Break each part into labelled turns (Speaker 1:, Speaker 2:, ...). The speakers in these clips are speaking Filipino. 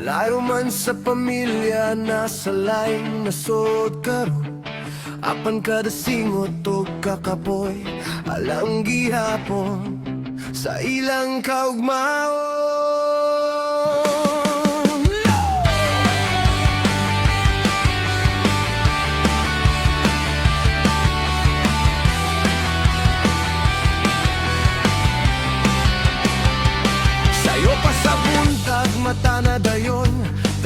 Speaker 1: Layo man sa pamilya, nasa laing nasod karon. Apan kada singot o kakapoy, alang gihapon sa ilang kaugmaon. Sayo pa sa buntag, mata na dayon,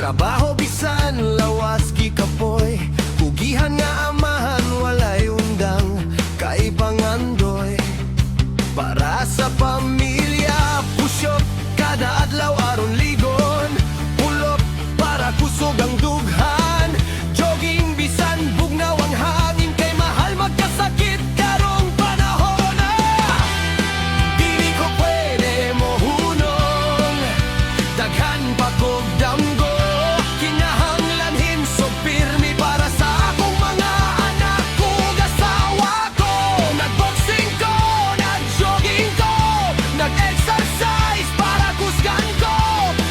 Speaker 1: trabaho bisan lawas gikapoy. Pugihan nga amahan, walay undang, kaibangandoy. Para sa pamilya, pusyop, kada adlaw aron ligon. Pulop, para kusog ang dughan. Jogging, bisan bugnaw ang hangin, kay mahal magkasakit karong panahon na. Dili ko pwede mo hunong, daghan pa kog damgo. Kinahanglanhin so pirmi para sa akong mga anak kog asawa ko. Nagboxing ko, nagjogging ko, nag-exercise para kusgan ko.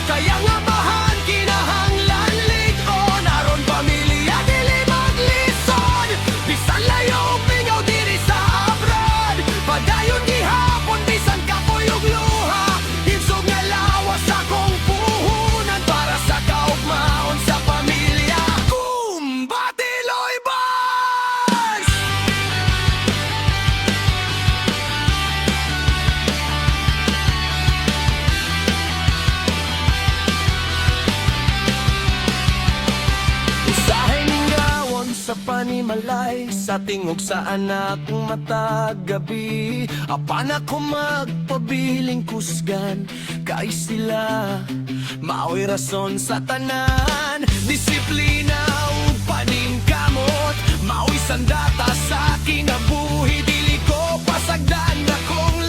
Speaker 1: Kaya nga mahal, kinahanglan ligon. Aron pamilya, dili maglison. Bisan layo og mingaw diri sa abroad. Padayon gihapon, bisan kapoy og luha. Hinsog nga lawas akong puhunan para sa kaugmaon sa pamilya. Batiloy Boys! Usahay ning gawon sa panimalay, sa tingog sa anak matag gabi. Apan ako magpabiling kusgan, kay sila mao'y rason sa tanan. Disiplina ug paningkamot, mao'y sandata sa kinabuhi. Dili ko pasagdan akong